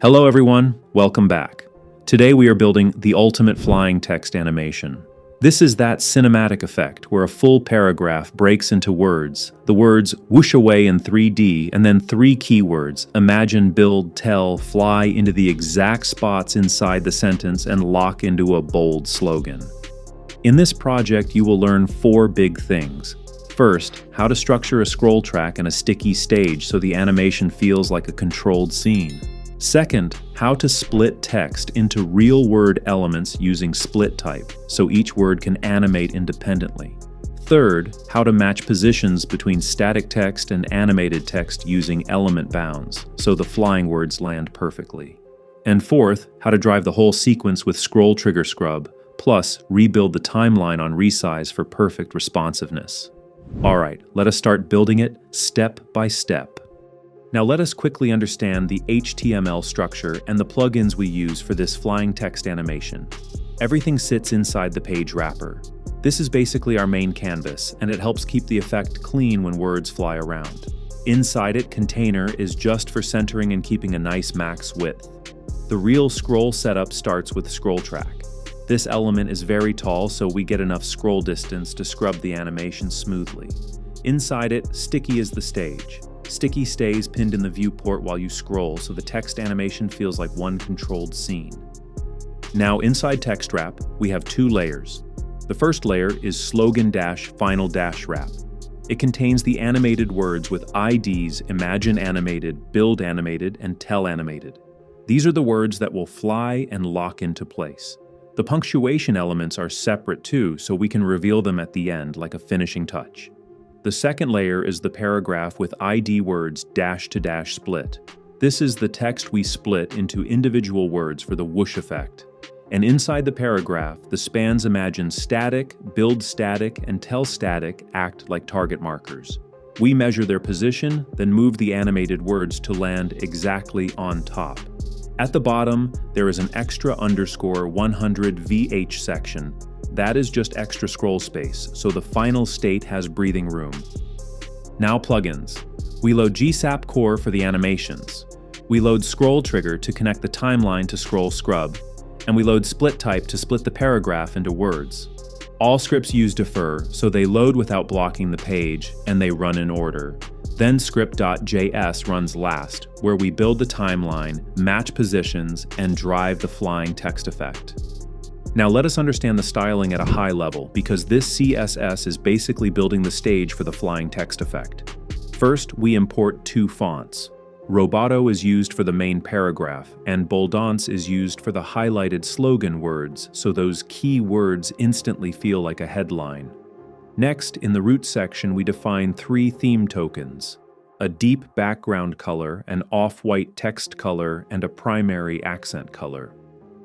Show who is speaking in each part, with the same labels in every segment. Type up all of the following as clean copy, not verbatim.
Speaker 1: Hello everyone, welcome back. Today we are building the ultimate flying text animation. This is that cinematic effect where a full paragraph breaks into words. The words whoosh away in 3D and then three keywords, imagine, build, tell, fly into the exact spots inside the sentence and lock into a bold slogan. In this project you will learn four big things. First, how to structure a scroll track and a sticky stage so the animation feels like a controlled scene. Second, how to split text into real word elements using SplitType, so each word can animate independently. Third, how to match positions between static text and animated text using element bounds, so the flying words land perfectly. And fourth, how to drive the whole sequence with scroll trigger scrub, plus rebuild the timeline on resize for perfect responsiveness. Alright, let us start building it step by step. Now let us quickly understand the HTML structure and the plugins we use for this flying text animation. Everything sits inside the page wrapper. This is basically our main canvas, and it helps keep the effect clean when words fly around. Inside it, container is just for centering and keeping a nice max width. The real scroll setup starts with scroll track. This element is very tall, so we get enough scroll distance to scrub the animation smoothly. Inside it, sticky is the stage. Sticky stays pinned in the viewport while you scroll, so the text animation feels like one controlled scene. Now inside text wrap, we have two layers. The first layer is slogan-final-wrap. It contains the animated words with IDs imagine animated, build animated, and tell animated. These are the words that will fly and lock into place. The punctuation elements are separate too, so we can reveal them at the end like a finishing touch. The second layer is the paragraph with ID words dash-to-dash split. This is the text we split into individual words for the whoosh effect. And inside the paragraph, the spans imagine static, build static, and tell static act like target markers. We measure their position, then move the animated words to land exactly on top. At the bottom, there is an extra underscore 100 VH section. That is just extra scroll space, so the final state has breathing room. Now plugins. We load GSAP Core for the animations. We load Scroll Trigger to connect the timeline to Scroll Scrub. And we load SplitType to split the paragraph into words. All scripts use defer, so they load without blocking the page, and they run in order. Then script.js runs last, where we build the timeline, match positions, and drive the flying text effect. Now let us understand the styling at a high level, because this CSS is basically building the stage for the flying text effect. First, we import two fonts. Roboto is used for the main paragraph, and Boldance is used for the highlighted slogan words, so those key words instantly feel like a headline. Next, in the root section, we define three theme tokens: a deep background color, an off-white text color, and a primary accent color.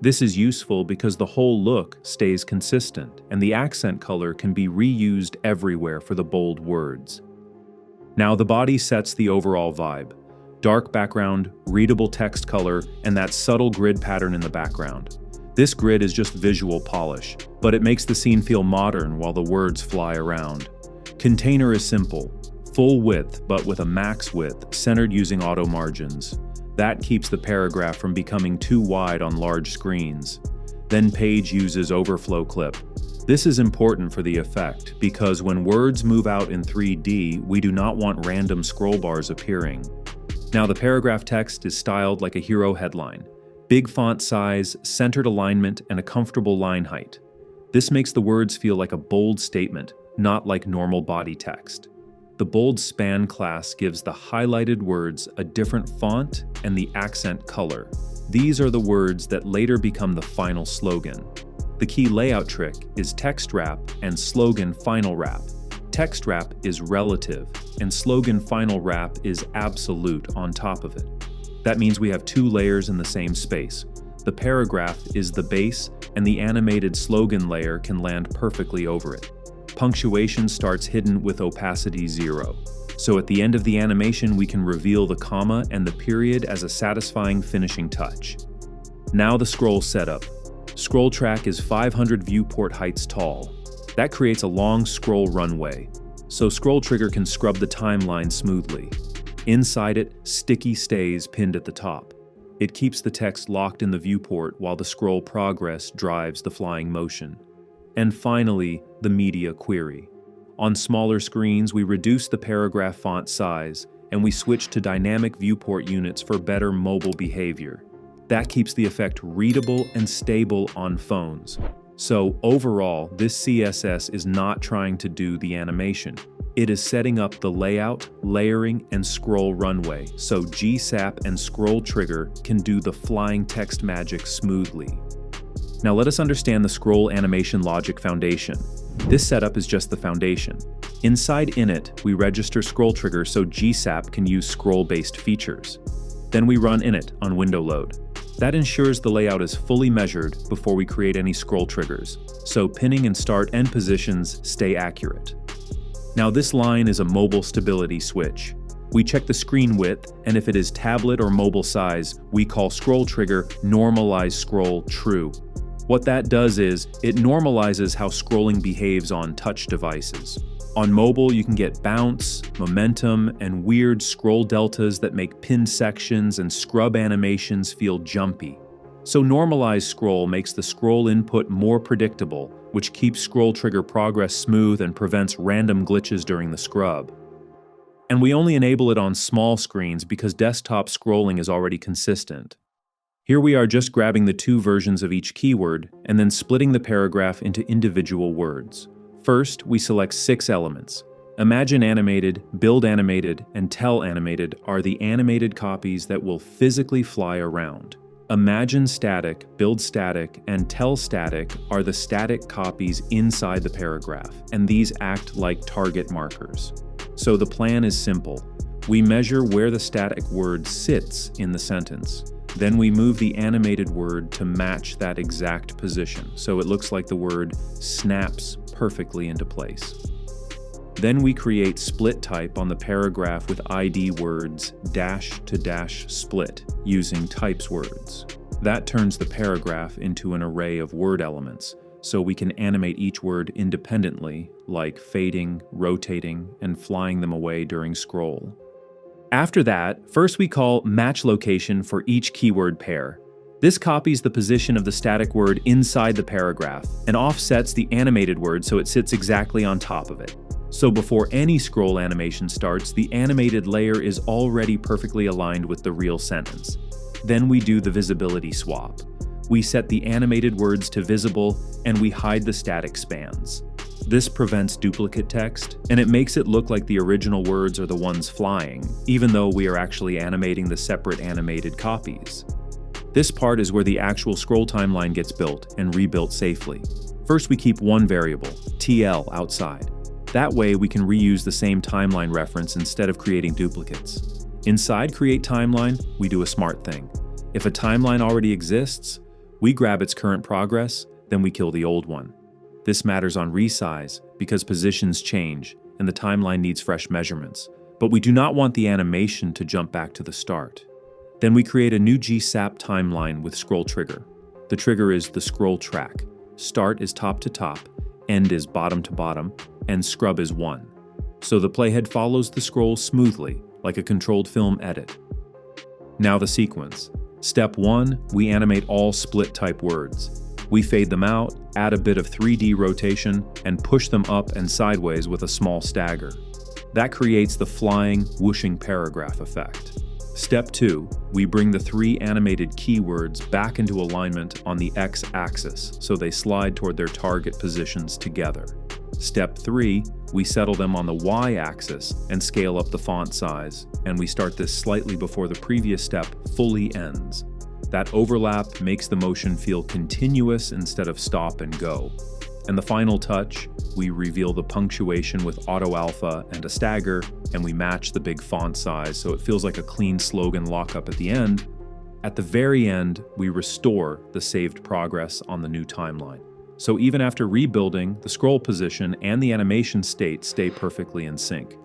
Speaker 1: This is useful because the whole look stays consistent, and the accent color can be reused everywhere for the bold words. Now the body sets the overall vibe. Dark background, readable text color, and that subtle grid pattern in the background. This grid is just visual polish, but it makes the scene feel modern while the words fly around. Container is simple, full width but with a max width, centered using auto margins. That keeps the paragraph from becoming too wide on large screens. Then page uses overflow clip. This is important for the effect because when words move out in 3D, we do not want random scroll bars appearing. Now the paragraph text is styled like a hero headline. Big font size, centered alignment, and a comfortable line height. This makes the words feel like a bold statement, not like normal body text. The bold span class gives the highlighted words a different font and the accent color. These are the words that later become the final slogan. The key layout trick is text wrap and slogan final wrap. Text wrap is relative, and slogan final wrap is absolute on top of it. That means we have two layers in the same space. The paragraph is the base, and the animated slogan layer can land perfectly over it. Punctuation starts hidden with opacity 0. So at the end of the animation, we can reveal the comma and the period as a satisfying finishing touch. Now the scroll setup. Scroll track is 500 viewport heights tall. That creates a long scroll runway, so Scroll Trigger can scrub the timeline smoothly. Inside it, sticky stays pinned at the top. It keeps the text locked in the viewport while the scroll progress drives the flying motion. And finally, the media query. On smaller screens, we reduce the paragraph font size, and we switch to dynamic viewport units for better mobile behavior. That keeps the effect readable and stable on phones. So overall, this CSS is not trying to do the animation. It is setting up the layout, layering, and scroll runway, so GSAP and scroll trigger can do the flying text magic smoothly. Now let us understand the scroll animation logic foundation. This setup is just the foundation. Inside init, we register scroll trigger so GSAP can use scroll-based features. Then we run init on window load. That ensures the layout is fully measured before we create any scroll triggers, so pinning and start end positions stay accurate. Now this line is a mobile stability switch. We check the screen width, and if it is tablet or mobile size, we call scroll trigger normalize scroll true. What that does is, it normalizes how scrolling behaves on touch devices. On mobile, you can get bounce, momentum, and weird scroll deltas that make pin sections and scrub animations feel jumpy. So normalized scroll makes the scroll input more predictable, which keeps scroll trigger progress smooth and prevents random glitches during the scrub. And we only enable it on small screens because desktop scrolling is already consistent. Here we are just grabbing the two versions of each keyword and then splitting the paragraph into individual words. First, we select 6 elements. Imagine animated, build animated, and tell animated are the animated copies that will physically fly around. Imagine static, build static, and tell static are the static copies inside the paragraph, and these act like target markers. So the plan is simple. We measure where the static word sits in the sentence. Then we move the animated word to match that exact position, so it looks like the word snaps perfectly into place. Then we create split type on the paragraph with ID words dash to dash split using types words. That turns the paragraph into an array of word elements, so we can animate each word independently, like fading, rotating, and flying them away during scroll. After that, first we call match location for each keyword pair. This copies the position of the static word inside the paragraph and offsets the animated word so it sits exactly on top of it. So before any scroll animation starts, the animated layer is already perfectly aligned with the real sentence. Then we do the visibility swap. We set the animated words to visible and we hide the static spans. This prevents duplicate text, and it makes it look like the original words are the ones flying, even though we are actually animating the separate animated copies. This part is where the actual scroll timeline gets built and rebuilt safely. First, we keep one variable, TL, outside. That way, we can reuse the same timeline reference instead of creating duplicates. Inside Create Timeline, we do a smart thing. If a timeline already exists, we grab its current progress, then we kill the old one. This matters on resize because positions change and the timeline needs fresh measurements, but we do not want the animation to jump back to the start. Then we create a new GSAP timeline with scroll trigger. The trigger is the scroll track. Start is top to top, end is bottom to bottom, and scrub is 1. So the playhead follows the scroll smoothly, like a controlled film edit. Now the sequence. Step 1, we animate all split type words. We fade them out, add a bit of 3D rotation, and push them up and sideways with a small stagger. That creates the flying, whooshing paragraph effect. Step 2, we bring the 3 animated keywords back into alignment on the x-axis so they slide toward their target positions together. Step 3, we settle them on the y-axis and scale up the font size, and we start this slightly before the previous step fully ends. That overlap makes the motion feel continuous instead of stop and go. And the final touch, we reveal the punctuation with auto alpha and a stagger, and we match the big font size so it feels like a clean slogan lockup at the end. At the very end, we restore the saved progress on the new timeline. So even after rebuilding, the scroll position and the animation state stay perfectly in sync.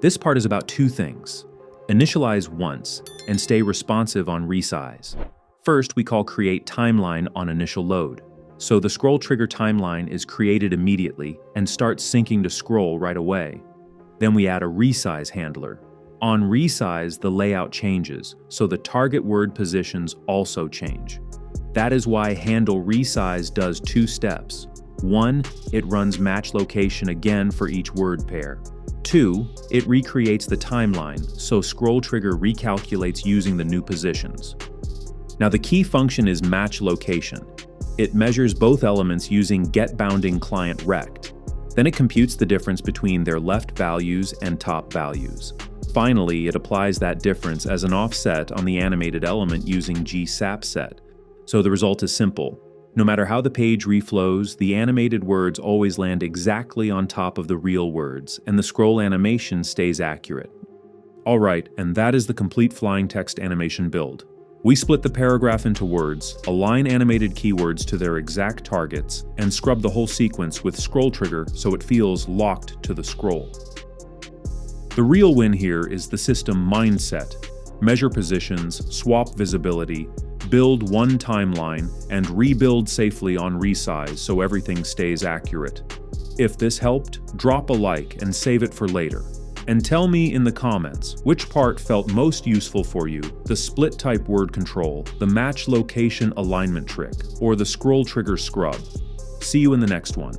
Speaker 1: This part is about 2 things. Initialize once, and stay responsive on resize. First, we call create timeline on initial load. So the scroll trigger timeline is created immediately and starts syncing to scroll right away. Then we add a resize handler. On resize, the layout changes, so the target word positions also change. That is why handle resize does 2 steps. 1, it runs match location again for each word pair. 2, it recreates the timeline, so scroll trigger recalculates using the new positions. Now the key function is match location. It measures both elements using getBoundingClientRect. Then it computes the difference between their left values and top values. Finally, it applies that difference as an offset on the animated element using GSAP set. So the result is simple. No matter how the page reflows, the animated words always land exactly on top of the real words, and the scroll animation stays accurate. Alright, and that is the complete flying text animation build. We split the paragraph into words, align animated keywords to their exact targets, and scrub the whole sequence with scroll trigger so it feels locked to the scroll. The real win here is the system mindset. Measure positions, swap visibility, build one timeline, and rebuild safely on resize so everything stays accurate. If this helped, drop a like and save it for later. And tell me in the comments which part felt most useful for you, the SplitType word control, the match location alignment trick, or the scroll trigger scrub. See you in the next one.